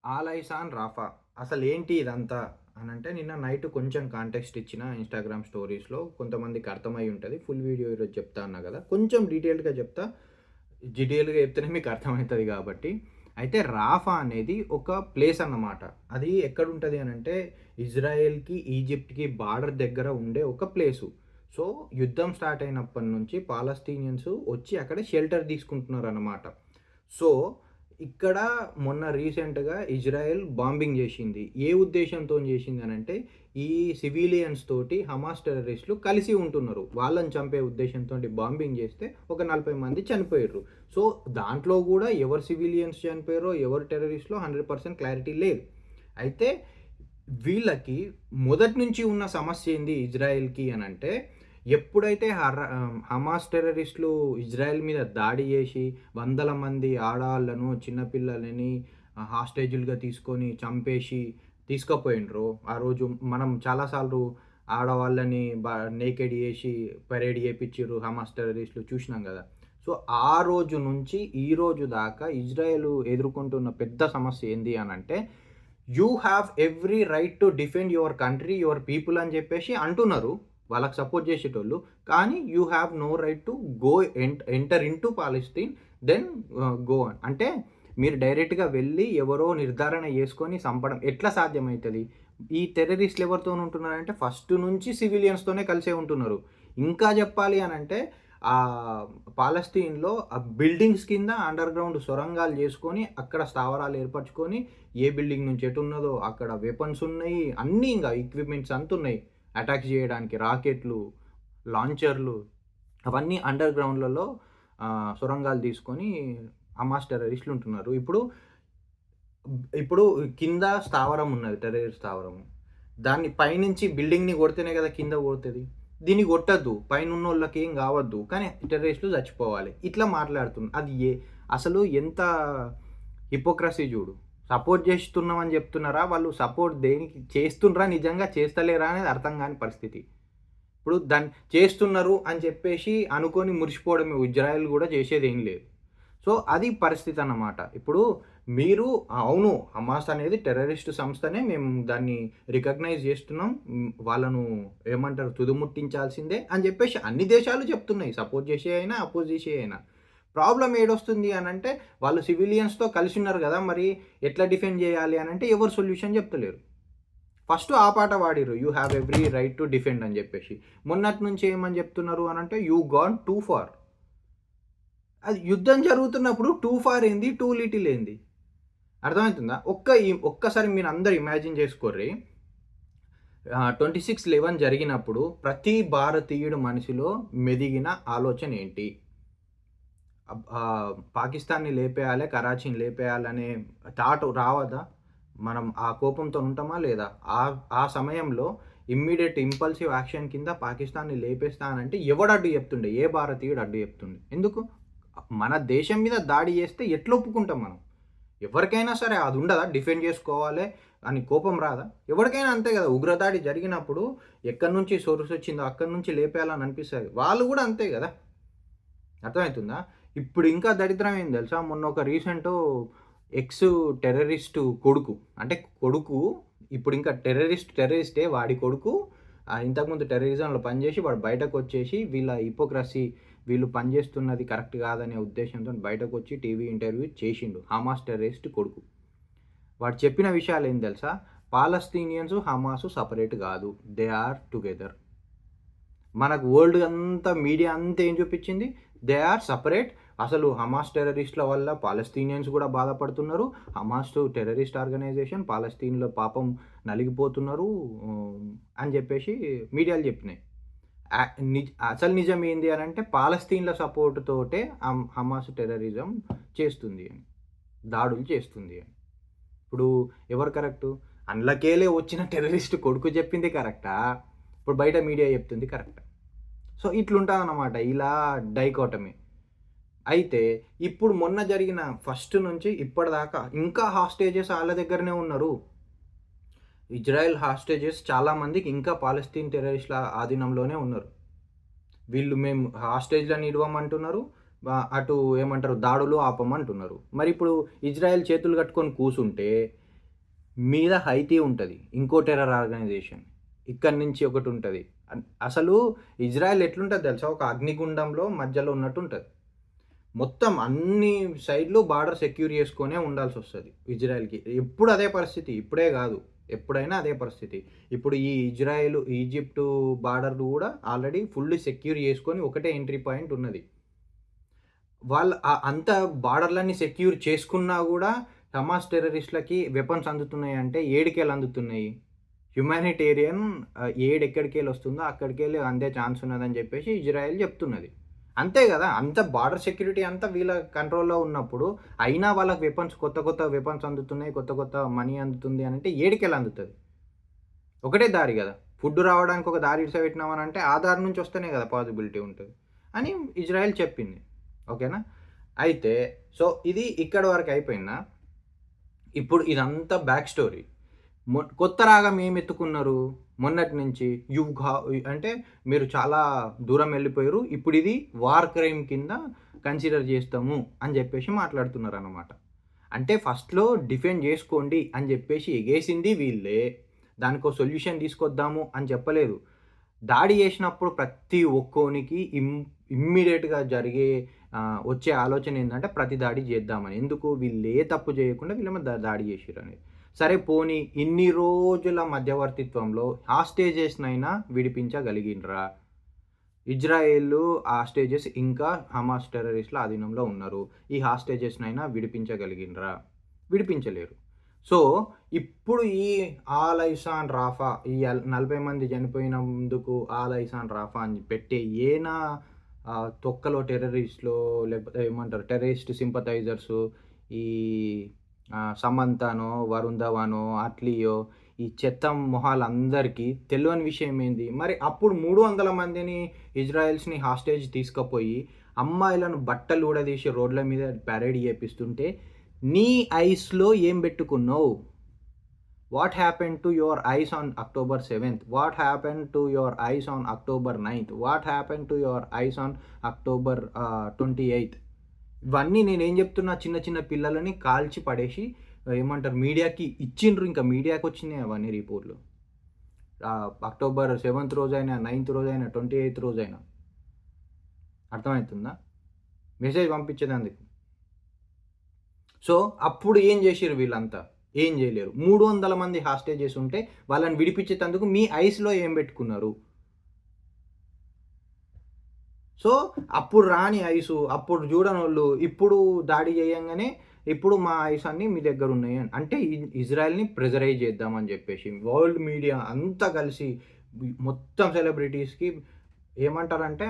All eyes on Rapha. అసలేంటి ఇదంతా అనంటే, నిన్న నైట్ కొంచెం కాంటెక్స్ట్ ఇచ్చిన ఇన్‌స్టాగ్రామ్ స్టోరీస్‌లో. కొంతమందికి అర్థమై ఉంటది. ఫుల్ వీడియో ఈరోజు చెప్తా అన్నా గదా! కొంచెం డీటెయిల్డ్‌గా చెప్తా. డీటెయిల్‌గా చెప్తేనే మీకు అర్థమైతది గాబట్టి. అయితే రాఫా అనేది ఒక ప్లేస్ అన్నమాట. అది ఎక్కడుంటది అనంటే, ఇజ్రాయెల్‌కి, ఈజిప్ట్‌కి బార్డర్ దగ్గర ఉండే ఒక ప్లేసు. సో, యుద్ధం స్టార్ట్ అయినప్పటి నుంచి పాలస్తీనియన్స్ వచ్చి అక్కడ షెల్టర్ తీసుకుంటున్నారన్నమాట. సో, ఇక్కడ మొన్న రీసెంట్‌గా ఇజ్రాయెల్ బాంబింగ్ జేషింది. ఏ ఉద్దేశ్యంతోని జేషిందనంటే, ఈ సివిలియన్స్ తోటి హమాస్ టెర్రరిస్టులు కలిసి ఉంటున్నారు. వాళ్ళని చంపే ఉద్దేశ్యంతోటి బాంబింగ్ జేస్తే ఒక 40 మంది చనిపోయిర్రు. సో, దాంట్లో గూడా ఎవరు సివిలియన్స్ చనిపోయారో, ఎవరు టెర్రరిస్టులో 100% క్లారిటీ లేదు. అయితే వీళ్ళకి మొదటి నుంచి ఉన్న సమస్య ఏంది ఇజ్రాయెల్‌కి అనంటే, ఎప్పుడైతే హమాస్ టెర్రరిస్టులు ఇజ్రాయెల్ మీద దాడి జేసి, వందల మంది ఆడవాళ్ళను, చిన్న పిల్లలని హాస్టేజులుగా తీసుకొని చంపేసి తీసుకపోయిండ్రో, ఆ రోజు మనం చాలా సార్లు ఆడవాళ్ళని నేకెడ్ జేసి పరేడ్ జేపిచ్చిర్రు హమాస్ టెర్రరిస్టులు చూసినాం గదా! సో, ఆ రోజు నుంచి ఈ రోజు దాకా ఇజ్రాయెల్ ఎదుర్కొంటున్న పెద్ద సమస్య ఏంది అనంటే, you have every right to defend your country, your people అని జెప్పేసి అంటున్నారు. వాళ్ళకి సపోర్ట్ జేసేటోళ్ళు. కానీ you have no right to go enter into Palestine then go on. అంటే మీరు డైరెక్ట్‌గా వెళ్లి ఎవరో నిర్ధారణ చేసుకొని సంపడం ఎట్లా సాధ్యమైతది? ఈ టెర్రరిస్ట్‌లు ఎవరితోని ఉంటున్నారంటే ఫస్ట్ నుంచి సివిలియన్స్‌తోనే కలిసే ఉంటున్నారు. ఇంకా జెప్పాలి అనంటే పాలస్తీన్‌లో ఆ బిల్డింగ్స్ కింద అండర్ గ్రౌండ్ సొరంగాలు చేసుకొని అక్కడ స్థావరాలు ఏర్పరచుకొని ఏ బిల్డింగ్ నుంచి ఎటున్నదో అక్కడ వెపన్స్ ఉన్నాయి. అన్నీ ఇంగ ఎక్విప్‌మెంట్స్ అంతున్నయి. అటాక్ జేయడానికి రాకెట్లు, లాంచర్‌లు అవన్నీ అండర్ గ్రౌండ్‌లలో సొరంగాలు తీసుకొని హమాస్ టెర్రరిస్టులు ఉంటున్నారు. ఇప్పుడు కింద స్థావరం ఉన్నది. టెర్రరిస్ట్ స్థావరము. దాన్ని పైనుంచి బిల్డింగ్‌ని కొడితేనే కదా కింద పోతది. దీన్ని కొట్టొద్దు. పైనున్నోళ్ళకి ఏం గావద్దు. కానీ టెర్రరిస్టులు చచ్చిపోవాలి. ఇట్లా అది అసలు ఎంత హిపోక్రసీ జూడు. సపోర్ట్ జేస్తున్నామని జెప్తున్నారా? వాళ్ళు సపోర్ట్ దేనికి చేస్తుండ్రా? నిజంగా చేస్తలేరా? అనేది అర్థం గాని పరిస్థితి. ఇప్పుడు దాన్ని చేస్తున్నారు అని చెప్పేసి అనుకోని మురిసిపోవడమే. ఇజ్రాయెల్ గూడా చేసేదేం లేదు. సో, అది పరిస్థితి అన్నమాట. ఇప్పుడు మీరు అవును. హమాస్ అనేది టెర్రరిస్ట్ సంస్థనే. మేము దాన్ని రికగ్నైజ్ జేస్తున్నాం. వాళ్ళను ఏమంటారు తుదముట్టించాల్సిందే అని జెప్పేసి అన్ని దేశాలు చెప్తున్నాయి. సపోర్ట్ జేసేయైనా, అపోజ్ జేసేయైనా. ప్రాబ్లమ్ ఏడొస్తుంది అనంటే వాళ్ళు సివిలియన్స్‌తో కలిసున్నారు గదా! మరి ఎట్లా డిఫెండ్ జేయాలి అనంటే ఎవరు సొల్యూషన్ జెప్తలేరు. ఫస్ట్ ఆ పాట పాడిర్రు. You have every right to defend అని జెప్పేసి. మొన్నటి నుంచి ఏమని జెప్తున్నారు అనంటే యూ గాన్ టూ ఫార్. అది యుద్ధం జరుగుతున్నప్పుడు టూ ఫార్ ఏంది? టూ లిటిల్ ఏంది? అర్థమైతుందా? ఒక్కసారి మీరందరూ ఇమాజిన్ జేసుకోర్రి. 26/11 జరిగినప్పుడు ప్రతి భారతీయుడు మనసులో మెదిగిన ఆలోచన ఏంటి? పాకిస్తాన్‌ని లేపేయాలే, కరాచీని లేపేయాలనే థాట్ రావదా? మనం ఆ కోపంతో ఉంటామా లేదా? ఆ సమయంలో ఇమ్మీడియేట్ ఇంపల్సివ్ యాక్షన్ కింద పాకిస్తాన్‌ని లేపేస్తా అనంటే ఎవడు అడ్డు చెప్తుండే? ఏ భారతీయుడు అడ్డు చెప్తుండే? ఎందుకు? మన దేశం మీద దాడి చేస్తే ఎట్లా ఒప్పుకుంటాం మనం? ఎవరికైనా సరే అది ఉండదా? డిఫెండ్ చేసుకోవాలే అని కోపం రాదా? ఎవరికైనా అంతే కదా! ఉగ్రదాడి జరిగినప్పుడు ఎక్కడి నుంచి సోర్స్ వచ్చిందో అక్కడి నుంచి లేపేయాలని అనిపిస్తది. వాళ్ళు కూడా అంతే కదా! అర్థమైతుందా? ఇప్పుడు ఇంకా దరిద్రం ఏంది తెలుసా? మొన్న ఒక ఎక్స్ టెర్రరిస్టు కొడుకు. అంటే కొడుకు ఇప్పుడు ఇంకా టెర్రరిస్టే వాడి కొడుకు ఇంతకుముందు టెర్రరిజంలో పనిచేసి వాడు బయటకొచ్చేసి వీళ్ళ హిపోక్రసీ వీళ్ళు పనిచేస్తున్నది కరెక్ట్ కాదనే ఉద్దేశ్యంతోని బయటకొచ్చి టీవీ ఇంటర్వ్యూ చేషిండు. హమాస్ టెర్రరిస్ట్ కొడుకు. వాడు చెప్పిన విషయాలేంది తెలుసా? పాలస్తీనియన్స్, హమాసు సెపరేట్ గాదు. They are together. మనకు వరల్డ్ అంతా మీడియా అంతా ఏం చూపించింది? They are separate. అసలు హమాస్ టెర్రరిస్ట్‌ల వల్ల పాలస్తీనియన్స్ గూడా బాధపడుతున్నారు. హమాస్ టెర్రరిస్ట్ ఆర్గనైజేషన్ పాలస్తీన్‌లో పాపం నలిగిపోతున్నారు అని జెప్పేసి మీడియాలు జెప్పినాయి. ఆహ్, అసలు నిజం ఏంది అనంటే పాలస్తీన్‌ల సపోర్ట్ తోటే హమాస్ టెర్రరిజం చేస్తుంది అని. దాడులు చేస్తుంది అని. ఇప్పుడు ఎవరు కరెక్టు? అందులకేలే వచ్చిన టెర్రరిస్ట్ కొడుకు చెప్పింది కరెక్టా? ఇప్పుడు బయట మీడియా చెప్తుంది కరెక్టా? సో, ఇట్లుంటదనమాట. ఇలా డైకోటమీ. అయితే ఇప్పుడు మొన్న జరిగిన ఫస్ట్ నుంచి ఇప్పటిదాకా ఇంకా హాస్టేజెస్ ఆళ్ళ దగ్గరనే ఉన్నారు. ఇజ్రాయెల్ హాస్టేజెస్ చాలా మందికి ఇంకా పాలస్తీన్ టెర్రరిస్ట్‌ల ఆధీనంలోనే ఉన్నారు. వీళ్ళు మేము హాస్టేజ్‌లని ఇడవమంటున్నారు. అటు ఏమంటారు దాడులు ఆపమంటున్నారు. మరిప్పుడు ఇజ్రాయెల్ చేతులు కట్టుకొని కూసుంటే, మీద హైతీ ఉంటది. ఇంకో టెర్రర్ ఆర్గనైజేషన్. ఇక్కడి నుంచి ఒకటుంటది. అసలు ఇజ్రాయెల్ ఎట్లుంటది తెలుసా? ఒక అగ్నిగుండంలో మధ్యలో ఉన్నట్టుంటది. మొత్తం అన్ని సైడ్‌లు బార్డర్ సెక్యూర్ చేసుకొనే ఉండాల్సొస్తది ఇజ్రాయెల్‌కి. ఎప్పుడు అదే పరిస్థితి. ఇప్పుడే గాదు. ఎప్పుడైనా అదే పరిస్థితి. ఇప్పుడు ఈ ఇజ్రాయెల్, ఈజిప్టు బార్డర్ గూడా ఆల్రెడీ ఫుల్లీ సెక్యూర్ చేసుకొని ఒకటే ఎంట్రీ పాయింట్ ఉన్నది. వాళ్ళు అంత బార్డర్‌లన్నీ సెక్యూర్ చేసుకున్నా గూడా హమాస్ టెర్రరిస్ట్‌లకి వెపన్స్ అందుతున్నాయంటే ఏడికెళ్ళి అందుతున్నాయి? హ్యుమానిటేరియన్ ఎయిడ్ ఎక్కడికెళ్ళొస్తుందో అక్కడికెళ్ళి అందే ఛాన్స్ ఉన్నదని జెప్పేసి ఇజ్రాయెల్ జెప్తున్నది. అంతే గదా! అంత బార్డర్ సెక్యూరిటీ అంతా వీళ్ళ కంట్రోల్‌లో ఉన్నప్పుడు, అయినా వాళ్ళకి వెపన్స్ కొత్త కొత్త వెపన్స్ అందుతున్నాయి. కొత్త కొత్త మనీ అందుతుంది అనంటే ఏడికెళ్ళి అందుతది? ఒకటే దారి గదా! ఫుడ్ రావడానికి ఒక దారి ఇడిసబెట్టినామనంటే ఆ దారి నుంచి వస్తేనే గదా పాజిబిలిటీ ఉంటది. అని ఇజ్రాయెల్ చెప్పింది. ఓకేనా? అయితే సో, ఇది ఇక్కడి వరకు అయిపోయిందా? ఇప్పుడు ఇదంతా బ్యాక్ స్టోరీ. కొత్త రాగం ఏమెత్తుకున్నారు మొన్నటి నుంచి? అంటే మీరు చాలా దూరం వెళ్ళిపోయారు. ఇప్పుడిది వార్ క్రైమ్ కింద కన్సిడర్ జేస్తాము అని జెప్పేసి మాట్లాడుతున్నారనమాట. అంటే ఫస్ట్‌లో డిఫెండ్ జేసుకోండి అని జెప్పేసి ఎగేసింది వీళ్ళే. దానికో సొల్యూషన్ తీసుకొద్దాము అని చెప్పలేదు. దాడి జేసినప్పుడు ప్రతి ఒక్కోనికి ఇమ్మీడియేట్‌గా జరిగే వచ్చే ఆలోచన ఏందంటే ప్రతి దాడి జేద్దామని. ఎందుకు? వీళ్ళే తప్పు జేయకుండా వీళ్ళ మీద దాడి జేసిర్రని. సరే పోనీ ఇన్ని రోజుల మధ్యవర్తిత్వంలో హాస్టేజెస్‌నైనా విడిపించగలిగిండ్రా? ఇజ్రాయెలు హాస్టేజెస్ ఇంకా హమాస్ టెర్రరిస్ట్‌ల ఆధీనంలో ఉన్నారు. ఈ హాస్టేజెస్‌నైనా విడిపించగలిగిండ్రా? విడిపించలేరు. సో, ఇప్పుడు ఈ ఆల్ ఐస్ ఆన్ రాఫా ఈ 40 మంది చనిపోయినందుకు ఆల్ ఐస్ ఆన్ రాఫా అని పెట్టే తొక్కలో టెర్రరిస్ట్‌లో లేకపోతే ఏమంటారు టెర్రరిస్ట్ సింపథైజర్సు ఈ సమంతనో, వరుణ్ ధవనో, అట్లీయో ఈ చెత్త మొహాలందరికీ తెలవని విషయం ఏంది? మరి అప్పుడు 300 మందిని ఇజ్రాయెల్స్‌ని హాస్టేజ్ తీసుకపోయి అమ్మాయిలను బట్టలు ఊడదీసి రోడ్ల మీద పరేడ్ చేపిస్తుంటే నీ ఐస్‌లో ఏం బెట్టుకున్నావు? What happened to your eyes on October 7థ్? What happened to your eyes on October 9థ్? What happened to your eyes on October 28థ్? ఇవన్నీ నేనేం జెప్తున్నా చిన్న చిన్న పిల్లలని కాల్చి పడేసి ఏమంటారు మీడియాకి ఇచ్చిండ్రు. ఇంకా మీడియాకొచ్చినాయి అవన్నీ రిపోర్ట్‌లు. అక్టోబర్ 7థ్ రోజైనా, 9థ్ రోజైనా, 28థ్ రోజైనా. అర్థమైతుందా? మెసేజ్ పంపించేదందుకు. సో, అప్పుడు ఏం జేషిర్రు వీళ్ళంతా? ఏం జేయలేరు. 300 మంది హాస్టేజెస్ ఉంటే వాళ్ళని విడిపించేటందుకు మీ ఐస్‌లో ఏం బెట్టుకున్నారు? సో, అప్పుడు రాని ఐసు, అప్పుడు జూడనోళ్ళు ఇప్పుడు దాడి జేయంగానే ఇప్పుడు మా ఐస్ అన్నీ మీ దగ్గరున్నాయి అని. అంటే ఇజ్రాయెల్‌ని ప్రెజరైజ్ జేద్దామని జెప్పేసి వరల్డ్ మీడియా అంతా కలిసి మొత్తం సెలబ్రిటీస్‌కి ఏమంటారంటే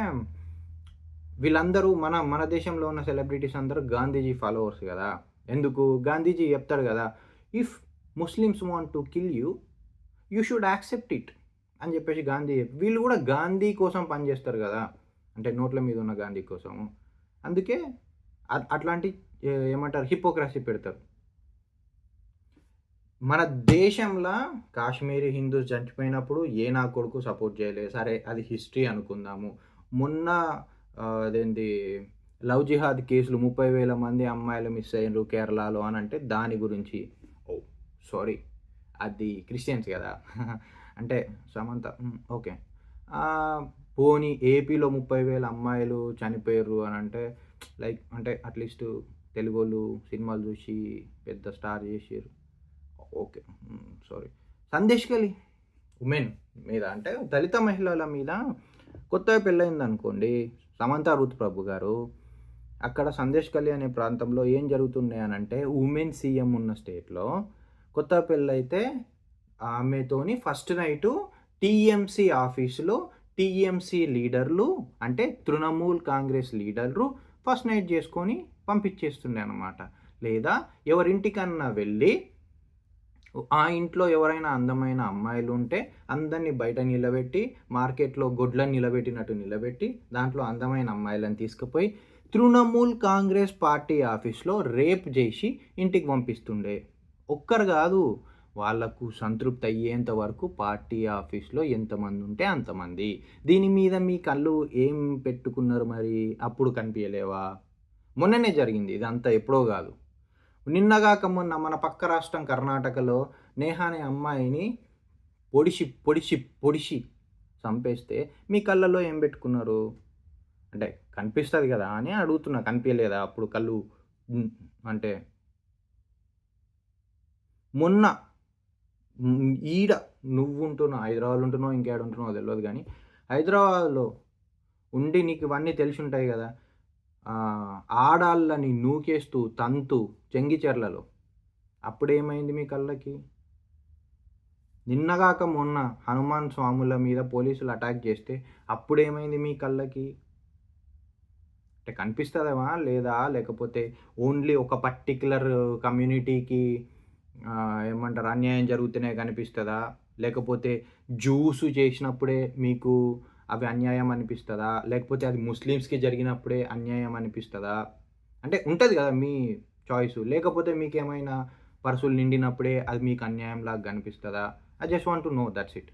వీళ్ళందరూ మన దేశంలో ఉన్న సెలబ్రిటీస్ అందరూ గాంధీజీ ఫాలోవర్స్ గదా! ఎందుకు? గాంధీజీ జెప్తాడు గదా! If Muslims want to kill you, you should accept it అని జెప్పేసి గాంధీ వీళ్ళు గూడా గాంధీ కోసం పనిజేస్తారు గదా! అంటే నోట్ల మీద ఉన్న గాంధీ కోసం. అందుకే అట్లాంటి ఏమంటారు హిపోక్రసీ పెడతారు. మన దేశంలా కాశ్మీరీ హిందూస్ చచ్చిపోయినప్పుడు ఏ నా కొడుకు సపోర్ట్ చేయలే. సరే అది హిస్టరీ అనుకుందాము. మొన్న అదేంది లవ్ జిహాద్ కేసులు 30,000 మంది అమ్మాయిలు మిస్ అయ్యిండ్రు కేరళలో అనంటే దాని గురించి ఓహ్! సారీ అది క్రిస్టియన్స్ గదా! అంటే సమంత ఓకే. పోనీ ఏపీలో 30,000 అమ్మాయిలు చనిపోయిర్రు అనంటే లైక్ అంటే అట్‌లీస్ట్ తెలుగోళ్ళు సినిమాలు జూసి పెద్ద స్టార్ జేసిర్రు. ఓకే. సారీ. సందేశ్ ఖలి ఉమెన్ మీద అంటే దళిత మహిళల మీద కొత్తగా పెళ్లయిందనుకోండి. సమంత రూత్ ప్రభు గారు. అక్కడ సందేశ్ ఖలి అనే ప్రాంతంలో ఏం జరుగుతున్నాయి అనంటే ఉమెన్ సీఎం ఉన్న స్టేట్‌లో కొత్తగా పెళ్లయితే ఆమెతోని ఫస్ట్ నైటు టీఎంసీ ఆఫీస్‌లో టీఎంసీ లీడర్లు అంటే తృణమూల్ కాంగ్రెస్ లీడర్లు ఫస్ట్ నైట్ జేసుకొని పంపించేస్తుండే అనమాట. లేదా ఎవరింటికన్నా వెళ్ళి ఆ ఇంట్లో ఎవరైనా అందమైన అమ్మాయిలుంటే అందరిని బయట నిలబెట్టి, మార్కెట్‌లో గొడ్లను నిలబెట్టినట్టు నిలబెట్టి, దాంట్లో అందమైన అమ్మాయిలను తీసుకుపోయి తృణమూల్ కాంగ్రెస్ పార్టీ ఆఫీస్‌లో రేప్ జేసి ఇంటికి పంపిస్తుండే. ఒక్కరు గాదు. వాళ్ళకు సంతృప్తి అయ్యేంత వరకు పార్టీ ఆఫీస్‌లో ఎంతమందుంటే అంతమంది. దీని మీద మీ కళ్ళు ఏం పెట్టుకున్నారు మరి? అప్పుడు కనిపియలేవా? మొన్ననే జరిగింది. ఇదంతా ఎప్పుడో గాదు. నిన్నగాక మొన్న మన పక్క రాష్ట్రం కర్ణాటకలో నేహా అనే అమ్మాయిని పొడిచి, పొడిచి, పొడిచి చంపేస్తే మీ కళ్ళలో ఏం పెట్టుకున్నారు? అంటే కనిపిస్తది గదా! అని అడుగుతున్నా. కనిపియలేదా అప్పుడు కళ్ళు? హ్మ్. అంటే మొన్న ఈడ నువ్వుంటున్నావు హైదరాబాద్‌లో ఉంటున్నావో, ఇంకేడ ఉంటున్నావో తెలవదు గానీ, హైదరాబాద్‌లో ఉండి నీకు ఇవన్నీ తెలిసుంటాయి గదా! ఆడాళ్ళని నూకేస్తూ, తంతు చెంగిచెర్లలో. అప్పుడేమైంది మీ కళ్ళకి? నిన్నగాక మొన్న హనుమాన్ స్వాముల మీద పోలీసులు అటాక్ జేస్తే అప్పుడేమైంది మీ కళ్ళకి? అంటే కనిపిస్తదేమా లేదా? లేకపోతే ఓన్లీ ఒక పర్టిక్యులర్ కమ్యూనిటీకి ఏమంటారు అన్యాయం జరుగుతూనే కనిపిస్తదా? లేకపోతే జూస్ చేసినప్పుడే మీకు అవి అన్యాయం అనిపిస్తదా? లేకపోతే అది ముస్లిమ్స్‌కి జరిగినప్పుడే అన్యాయం అనిపిస్తదా? అంటే ఉంటది గదా! మీ చాయిసు. లేకపోతే మీకేమైనా పర్సులు నిండినప్పుడే అది మీకు అన్యాయంలాగా కనిపిస్తదా? I just want to know that's it.